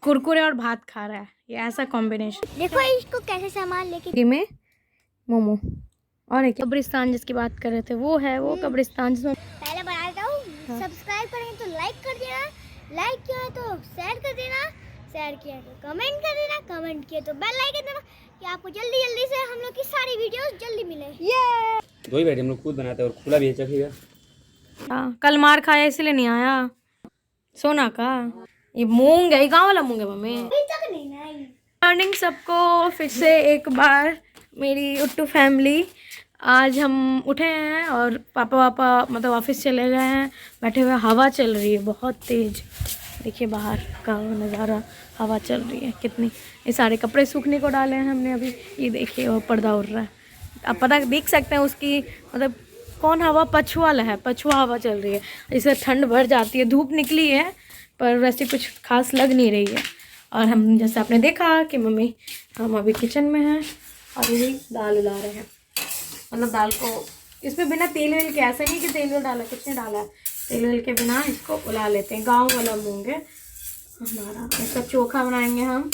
कुरकुरे और भात खा रहा है, ये ऐसा कॉम्बिनेशन। देखो इसको कैसे सामान लेके में मोमो और एक कब्रिस्तान जिसकी बात कर रहे थे वो है, वो कब्रिस्तान जिसमें पहले बता देता हूँ। सब्सक्राइब करेंगे तो लाइक कर देना, लाइक किया है तो शेयर कर देना, शेयर किया है तो कमेंट कर देना, कमेंट किया तो बेल आइकन दबाना कि आपको जल्दी जल्दी से हम लोग की सारी वीडियोस जल्दी मिले। ये दो ही बैठे हम लोग खुद बनाते हैं और खुला भी है, चखिएगा। कल मार खाया इसलिए नहीं आया सोना का। ये मूंग है, गाँव वाला मूंग है मम्मी। अभी तक नहीं आई। मॉर्निंग सबको फिर से एक बार मेरी उट्टू फैमिली। आज हम उठे हैं और पापा मतलब ऑफिस चले गए हैं, बैठे हुए। हवा चल रही है बहुत तेज़, देखिए बाहर का नज़ारा, हवा चल रही है कितनी। ये सारे कपड़े सूखने को डाले हैं हमने अभी, ये देखिए वो पर्दा उड़ रहा है, आप पता देख सकते हैं उसकी मतलब कौन हवा, पछुआ है, पछुआ हवा चल रही है, इससे ठंड बढ़ जाती है। धूप निकली है पर वैसे कुछ खास लग नहीं रही है। और हम जैसे आपने देखा कि मम्मी हम अभी किचन में हैं और यही दाल उला रहे हैं। मतलब दाल को इसमें बिना तेल वेल के, ऐसा नहीं कि तेल वेल डाला, कुछ नहीं डाला है, तेल वेल के बिना इसको उला लेते हैं। गाँव वाला मूंग है हमारा। इसका चोखा बनाएंगे हम,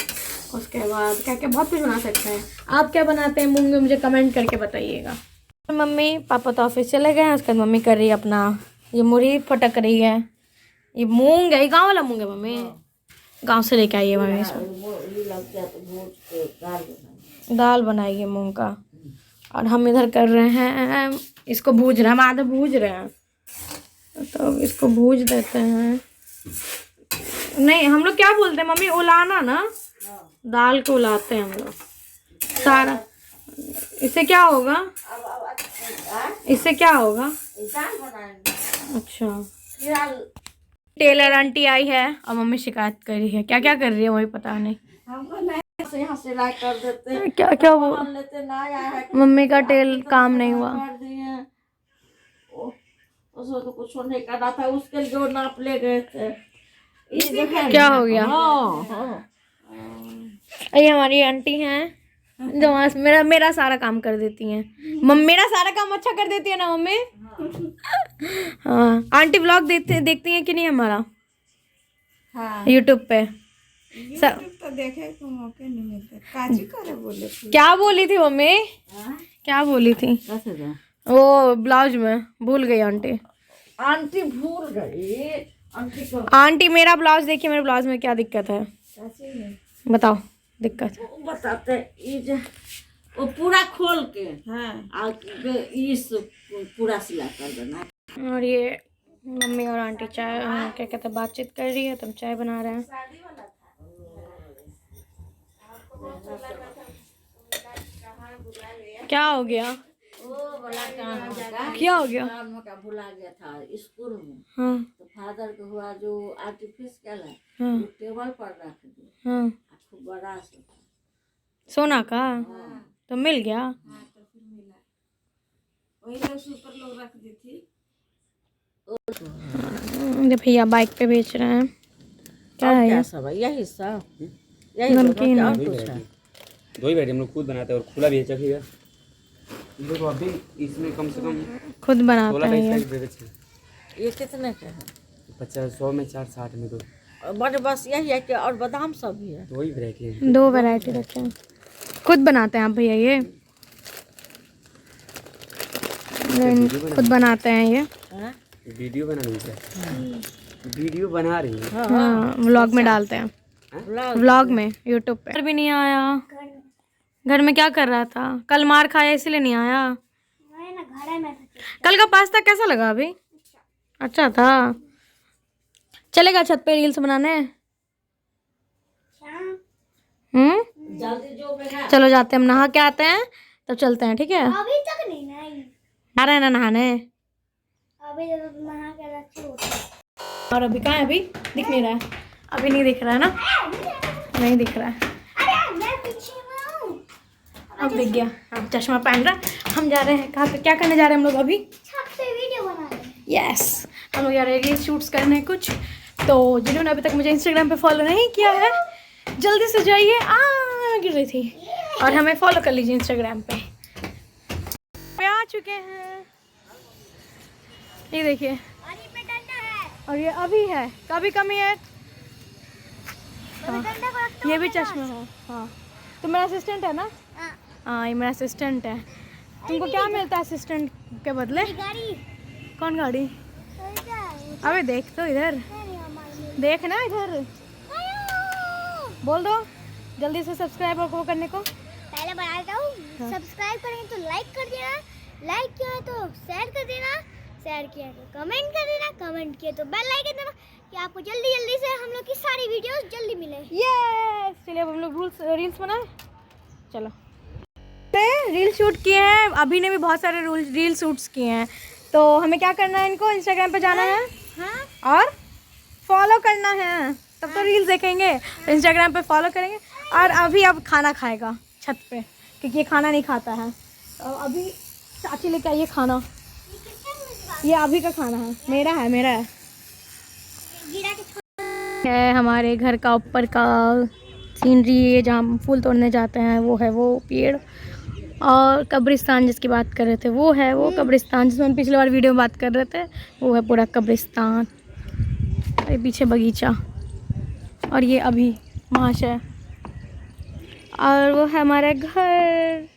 उसके बाद क्या क्या बहुत कुछ बना सकते हैं। आप क्या बनाते हैं मूंग में मुझे कमेंट करके बताइएगा। मम्मी पापा तो ऑफिस चले गए हैं, उसके बाद मम्मी कर रही है अपना ये मुरही फटक रही है। ये मूंग है, गाँव वाला मूंग है मम्मी, गाँव से लेके आई है मम्मी। इसमें दाल बनाई है मूंग का और हम इधर कर रहे हैं इसको भूज रहे हैं, हम आधे भूज रहे हैं तो इसको भूज देते हैं। नहीं हम लोग क्या बोलते हैं मम्मी, उलाना ना, दाल को उलाते हैं हम लोग सारा। इससे क्या होगा, इससे क्या होगा? अच्छा, टेलर आंटी आई है और मम्मी शिकायत कर रही है, क्या क्या कर रही है वही पता नहीं। यहाँ सिलाई कर देते हैं, क्या क्या वो लेते ना आया है, मम्मी का टेल काम नहीं हुआ। उसको तो कुछ नहीं करना था, उसके जो नाप ले गए थे। क्या हो गया? ये हमारी आंटी हैं जो मेरा सारा काम कर देती हैं। मेरा सारा काम अच्छा कर देती है ना मम्मी। हाँ आंटी व्लॉग देखती हैं कि नहीं हमारा? हाँ यूट्यूब पे तो देखे तो मौके नहीं मिलते। काजी करे बोले थी। क्या बोली थी मम्मी? क्या बोली थी? वो ब्लाउज में भूल गई आंटी। आंटी भूल गई। आंटी को आंटी मेरा ब्लाउज देखिए, मेरे ब्लाउज में क्या दिक्कत है बताओ। दिक्कत बताते वो पूरा खोल के इस पूरा सिला कर देना। और ये मम्मी और आंटी चाय क्या कहते हैं बातचीत कर रही है, तो हम चाय बना रहे हैं। क्या हो गया? क्या हो गया? भुला गया था स्कूल में। हाँ तो फादर को हुआ जो आर्टिफिशियल है, हाँ टेबल पर रख दिया। हाँ खूब बड़ा सोना का तो मिल गया। हाँ तो फिर मिला, वही लोग सुपर लोग रख दी थी। भैया बाइक पे बेच रहे हैं। क्या है ये? सब है यही सब, यही नमकीन है। दो ही बैठे हम लोग खुद बनाते हैं और खुला भी है, चखिएगा। देखो अभी इसमें कम से कम खुद बनाते 16 हैं टाइप ये। के बेचे हैं। ये कितने के है? 50-100 में 4, 60 में 2। बट बस यही है कि और बादाम सब भी है। दो ही वैरायटी है। 2 वैरायटी रखे हैं। खुद बनाते हैं आप भैया ये? खुद बनाते हैं ये? वीडियो बना रही है, वीडियो बना रही है। हाँ व्लॉग में डालते हैं, व्लॉग में यूट्यूब पे। भी नहीं आया घर में, क्या कर रहा था? कल मार खाया इसलिए नहीं आया। कल का पास्ता कैसा लगा अभी? अच्छा था। चलेगा छत पे रील्स बनाने? चलो जाते हैं, हम नहा के आते हैं तब चलते हैं, ठीक है? अभी तक नहीं आई। आ रहे हैं ना नहाने? अभी जब नहा के रखी होती। और अभी कहाँ है? अभी दिख नहीं रहा है, अभी नहीं दिख रहा है ना, नहीं दिख रहा है। अरे मैं पीछे हूँ। अब दिख गया। अब चश्मा पहन रहा। हम जा रहे हैं कहाँ पे, क्या करने जा रहे हैं हम लोग अभी? छत पे वीडियो बना रहे हैं। यस हम लोग जा रहे हैं रील शूट्स करने कुछ। तो जिन्होंने अभी तक मुझे इंस्टाग्राम पे फॉलो नहीं किया है जल्दी से जाइए, गिर रही थी, और हमें फॉलो कर लीजिए इंस्टाग्राम पे आ चुके हैं। ये देखिए, और ये पे डंडा है, और ये अभी है, कभी कमी है। अभी डंडा ये भी चश्मा है। हाँ, तुम मेरा असिस्टेंट है ना? हाँ, ये मेरा असिस्टेंट है। तुमको क्या मिलता है असिस्टेंट के बदले? गाड़ी। कौन गाड़ी? अबे देख तो इधर, देख ना इधर। बोल दो जल्दी से सब्सक्राइब और वो करने को। पहले बताता हूँ, सब्सक्राइब करेंगे तो लाइक कर देना, लाइक किया है तो शेयर कर देना, शेयर किया है तो कमेंट कर देना, कमेंट किया तो बेल आइकन दबाना कि आपको जल्दी जल्दी से हम लोग की सारी वीडियोस जल्दी मिले। यस, चलिए अब हम लोग रील्स बनाए। चलो, रील शूट किए हैं, अभी ने भी बहुत सारे रील शूट्स किए हैं। तो हमें क्या करना है, इनको इंस्टाग्राम पे जाना है और फॉलो करना है, तब तो रील्स देखेंगे। तो इंस्टाग्राम पे फॉलो करेंगे। और अभी अब खाना खाएगा छत पे, क्योंकि ये खाना नहीं खाता है। तो अभी चाची लेके आइए खाना, ये अभी का खाना है, मेरा है। है हमारे घर का ऊपर का सीनरी, ये जहाँ हम फूल तोड़ने जाते हैं वो है वो पेड़। और कब्रिस्तान जिसकी बात कर रहे थे वो है वो कब्रिस्तान, जिसमें हम पिछली बार वीडियो में बात कर रहे थे, वो है पूरा कब्रिस्तान। ये पीछे बगीचा, और ये अभी महाशय, और वो है हमारा घर,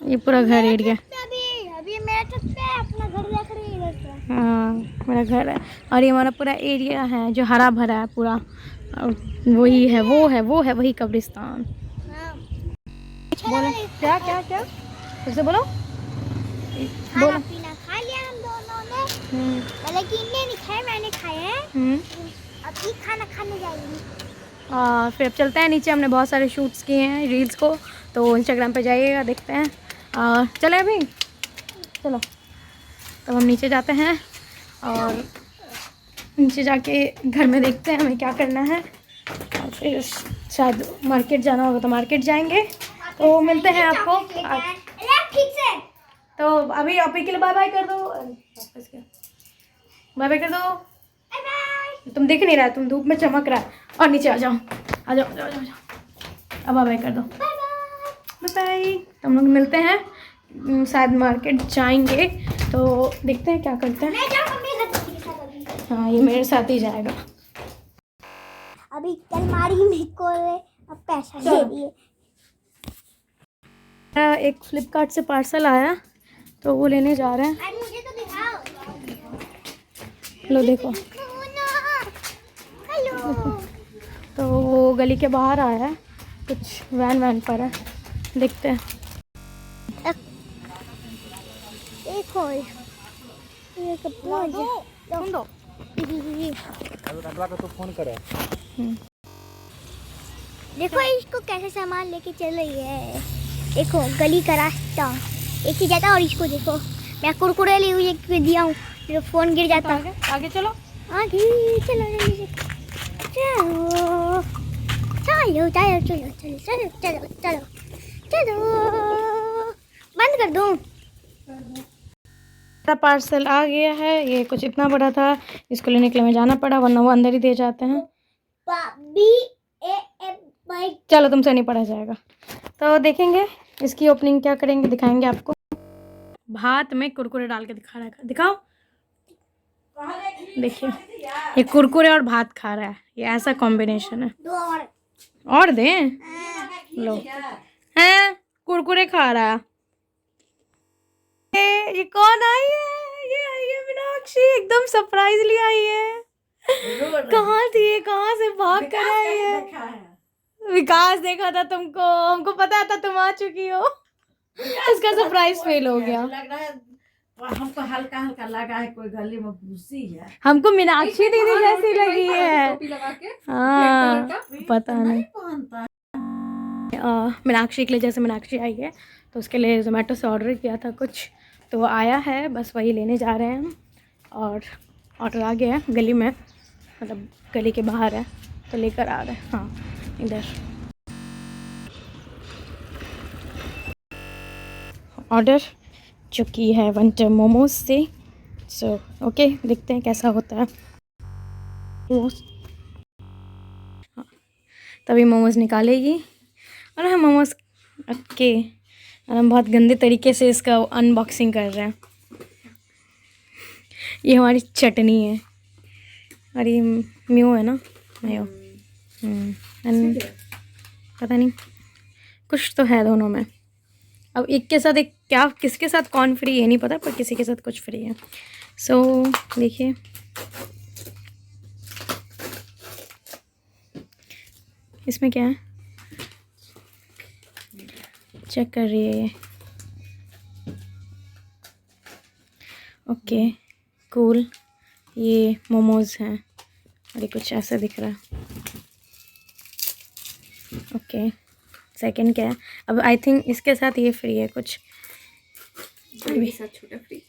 ये पूरा घर एरिया। अभी मेरा छत पे अपना घर देख रही है इधर से। हाँ, मेरा घर है, और ये हमारा पूरा एरिया है जो हरा भरा है पूरा, और वही है वो है वही कब्रिस्तान। बोलो क्या क्या क्या, फिर से बोलो। खाना पीना खा लिया हम दोनों ने, हालांकि इनने नहीं खाए, मैंने खाए हैं। अभी खाना खाने जाएंगे। फिर अब चलते हैं नीचे। हमने बहुत सारे शूट्स किए हैं रील्स को, तो इंस्टाग्राम पे जाइएगा, देखते हैं। चले अभी, चलो तब हम नीचे जाते हैं और नीचे जाके घर में देखते हैं हमें क्या करना है, और फिर शायद मार्केट जाना होगा तो मार्केट जाएंगे। तो मिलते हैं आपको। ठीक से। तो अभी आप के लिए बाय बाय कर दो, बाय बाय कर दो। तुम दिख नहीं रहा, तुम धूप में चमक रहा है। और नीचे आ जाओ, आ जाओ, जाओ, जाओ, जाओ। अब बाय बाय कर दो, बाय बाय। तो हम लोग मिलते हैं, शायद मार्केट जाएंगे, तो देखते हैं क्या करते हैं। हाँ, ये मेरे साथ ही जाएगा। अभी अलमारी में को अब पैसा दे दिए। एक फ्लिपकार्ट से पार्सल आया, तो वो लेने जा रहे हैं। मुझे तो दिखाओ। लो देखो, हेलो। तो वो गली के बाहर आया है, कुछ वैन पर है, देखते हैं। देखो ये कितना दो तो फोन करे। देखो इसको कैसे सामान लेके चल रही है। देखो गली का रास्ता एक ही जाता, और इसको देखो मैं कुरकुरे ली हुई दिया हूँ, मेरा फोन गिर जाता। आगे चलो, आगे चलो जल्दी से, चलो चलो चलो चलो चलो चलो चलो चलो चलो, बंद कर दूँ। मेरा पार्सल आ गया है, ये कुछ इतना बड़ा था, इसको लेने के लिए मैं जाना पड़ा, वरना वो अंदर ही दे जाते हैं। चलो तुमसे नहीं पढ़ा जाएगा। तो देखेंगे इसकी ओपनिंग क्या करेंगे, दिखाएंगे आपको। भात में कुरकुरे डाल के दिखा रहा है, दिखाओ। देखिए ये कुरकुरे और भात खा रहा है, ये ऐसा कॉम्बिनेशन है। और दें लो, हैं कुरकुरे खा रहा है। ये कौन आई है? ये आई है मीनाक्षी, एकदम सरप्राइजली आई है। कहाँ थी ये, कहाँ से भाग कर आई है? विकास देखा था तुमको, हमको पता था तुम आ चुकी हो, इसका सरप्राइज फेल हो गया। लग रहा है हमको हल्का हल्का लगा है कोई गली में घुसी है। हमको मीनाक्षी दीदी जैसी लगी है। हाँ, पता नहीं। मीनाक्षी के लिए, जैसे मीनाक्षी आई है तो उसके लिए जोमेटो से ऑर्डर किया था कुछ, तो वो आया है, बस वही लेने जा रहे हैं हम। और ऑर्डर आ गया है, गली में, मतलब गली के बाहर है, तो लेकर आ रहे हैं। हाँ, इधर ऑर्डर जो की है वंटर मोमोज से। सो ओके, देखते हैं कैसा होता है। हाँ, तभी मोमोज निकालेगी और हम मोमोज के हम बहुत गंदे तरीके से इसका अनबॉक्सिंग कर रहे हैं। ये हमारी चटनी है और ये म्यू है ना, म्यू। पता नहीं, कुछ तो है दोनों में। अब एक के साथ एक, क्या किसके साथ कौन फ्री है नहीं पता, पर किसी के साथ कुछ फ्री है। सो देखिए, इसमें क्या है, चेक कर रही है ये। ओके कूल, ये मोमोज हैं और ये कुछ ऐसा दिख रहा है। ओके सेकंड क्या है, अब आई थिंक इसके साथ ये फ्री है कुछ, मेरे साथ छोटा फ्री।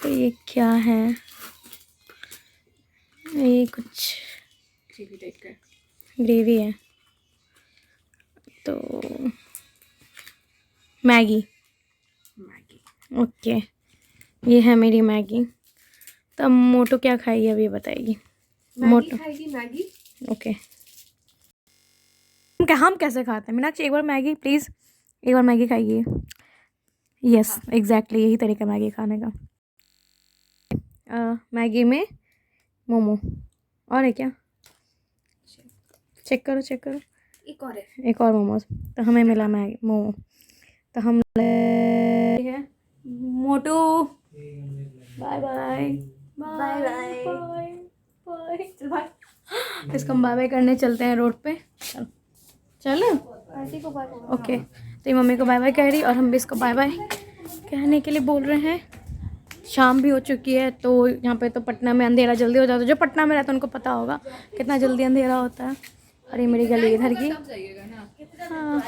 तो ये क्या है, ये कुछ ग्रेवी टाइप का। ग्रेवी है, तो मैगी। ओके ये है मेरी मैगी। तो अब मोटो क्या खाएगी अभी बताएगी। मोटो खाएगी मैगी। ओके, हम कैसे खाते हैं मीनाक्षी, एक बार मैगी प्लीज़, एक बार मैगी खाइए। यस एग्जैक्टली यही तरीका मैगी खाने का। मैगी में मोमो और है क्या, चेक करो चेक करो, एक और है। एक और मोमोज। तो हमें मिला मैगी मोमो, तो हम है मोटू, bye bye bye bye bye, चल भाई। इसको हम बाय बाय करने चलते हैं रोड पे। चल चलो ओके, तो ये मम्मी को बाय बाय कह रही और हम भी इसको बाय बाय कहने के लिए बोल रहे हैं। शाम भी हो चुकी है, तो यहाँ पे तो पटना में अंधेरा जल्दी हो जाता है। जो पटना में रहता है उनको पता होगा कितना जल्दी अंधेरा होता है। और ये मेरी गली इधर की। हाँ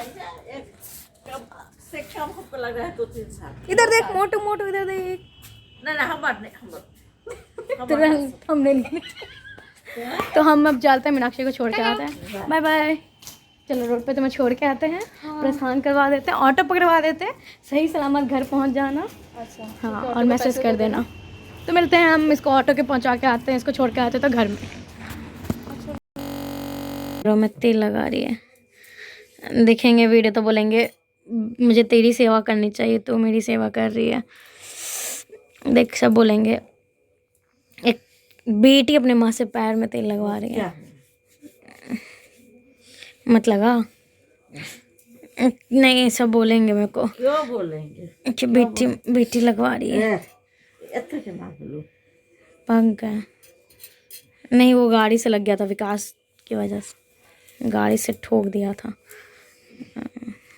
इधर देख मोटू मोटू, इधर देख। तुरंत हमने तो हम अब चलते हैं, मीनाक्षी को छोड़ के आते हैं। Bye bye. चलो रोड पे तुम्हें छोड़ के आते हैं, प्रस्थान करवा देते हैं, ऑटो पकड़वा देते हैं, सही सलामत घर पहुंच जाना। अच्छा हाँ, और मैसेज कर देना। तो मिलते हैं, हम इसको ऑटो के पहुंचा के आते हैं, इसको छोड़ के आते हैं तो घर में। में तेल लगा रही है, देखेंगे वीडियो तो बोलेंगे मुझे तेरी सेवा करनी चाहिए, तो मेरी सेवा कर रही है। देख सब बोलेंगे एक बेटी अपने माँ से पैर में तेल लगवा रही है। मत लगा, नहीं सब बोलेंगे मेरे को। क्यों बोलेंगे कि बेटी बेटी लगवा रही है। पंख है नहीं, वो गाड़ी से लग गया था, विकास की वजह से गाड़ी से ठोक दिया था।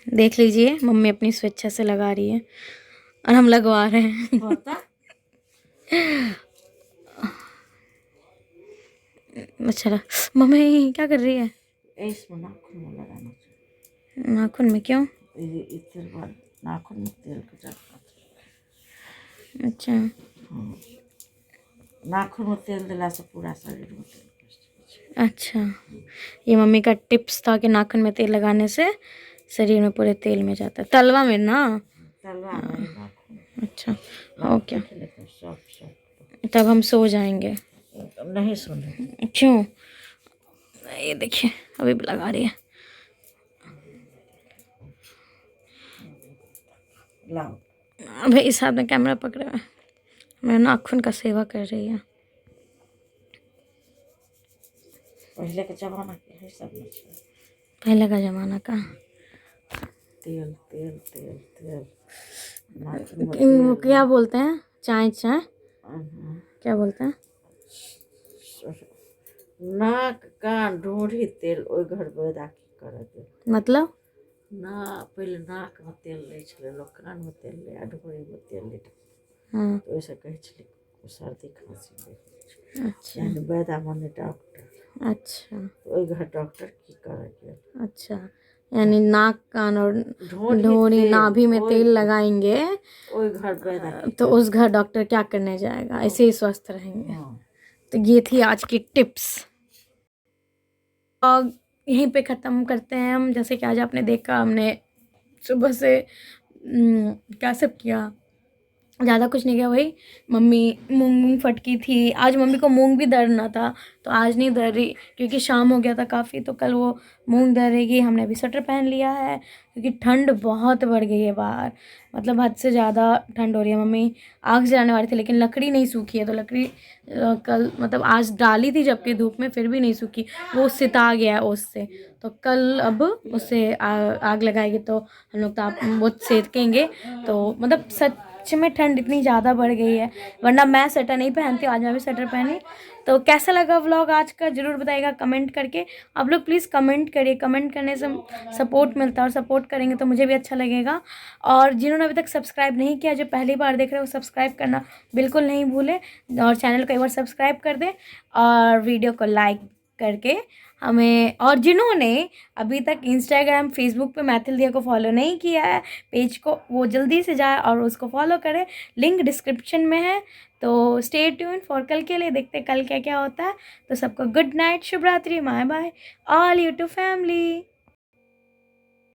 देख लीजिए मम्मी अपनी स्वेच्छा से लगा रही है और हम लगवा रहे हैं। अच्छा मम्मी क्या कर रही है, इसमें नाखून में लगाना चाहिए। नाखून में क्यों, तेल बाद नाखून में तेल को जाता। अच्छा नाखून में तेल दिला से पूरा शरीर में तेल। अच्छा ये मम्मी का टिप्स था कि नाखून में तेल लगाने से शरीर में पूरे तेल में जाता है, तलवा में ना। तलवा में नाखून। अच्छा ओके, सब तब हम सो जाएंगे। नहीं सुने क्यों, ये देखिए अभी भी लगा रही है। लाओ अभी इस हाथ में कैमरा पकड़े हुए, मेरे नाखून का सेवा कर रही है। पहले के जमाना के है सब मछली। पहले का जमाना का तेल तेल तेल तेल वो क्या बोलते हैं, चाय चाय क्या बोलते हैं, नाक कान ढूंढी तेल ओइ घर बैदा की करे। मतलब ना पहले नाक में तेल लै छले लोग, कान में तेल लै आ ढोरी में तेल लै। हाँ तो ओइसे कहै छलै सर्दी खांसी लै। अच्छा यानी बैदा माने डॉक्टर। अच्छा तो ओइ घर डॉक्टर की करे गेल। अच्छा, यानी नाक कान और ढोरी नाभि में तेल लगाएंगे ओइ घर बैदा की। तो उस घर डॉक्टर क्या करने जाएगा, ऐसे ही स्वस्थ रहेंगे। हाँ। तो ये थी आज की टिप्स, और यहीं पे ख़त्म करते हैं हम। जैसे कि आज आपने देखा, हमने सुबह से क्या सब किया, ज़्यादा कुछ नहीं किया। वही मम्मी मूंग फटकी थी। आज मम्मी को मूंग भी दरना था तो आज नहीं दर रही क्योंकि शाम हो गया था काफ़ी, तो कल वो मूंग दरेगी। हमने अभी स्वेटर पहन लिया है क्योंकि ठंड बहुत बढ़ गई है बाहर, मतलब हद से ज़्यादा ठंड हो रही है। मम्मी आग जलाने वाली थी लेकिन लकड़ी नहीं सूखी है, तो लकड़ी कल मतलब आज डाली थी जबकि धूप में, फिर भी नहीं सूखी, वो सिता गया है उससे। तो कल अब उससे आग लगाएगी तो हम लोग ताप वो सेकेंगे। तो मतलब सच में ठंड इतनी ज़्यादा बढ़ गई है, वरना मैं स्वेटर नहीं पहनती, आज मैं भी स्वेटर पहनी। तो कैसा लगा व्लॉग आज का ज़रूर बताइएगा कमेंट करके। आप लोग प्लीज़ कमेंट करिए, कमेंट करने से सपोर्ट मिलता है और सपोर्ट करेंगे तो मुझे भी अच्छा लगेगा। और जिन्होंने अभी तक सब्सक्राइब नहीं किया, जो पहली बार देख रहे हो, सब्सक्राइब करना बिल्कुल नहीं भूलें और चैनल को एक बार सब्सक्राइब कर दें और वीडियो को लाइक करके हमें। और जिन्होंने अभी तक इंस्टाग्राम फेसबुक पे मैथिल दिया को फॉलो नहीं किया है पेज को, वो जल्दी से जाए और उसको फॉलो करें, लिंक डिस्क्रिप्शन में है। तो स्टे ट्यून फॉर कल के लिए, देखते कल क्या क्या होता है। तो सबको गुड नाइट, शुभ रात्रि, bye bye all YouTube family.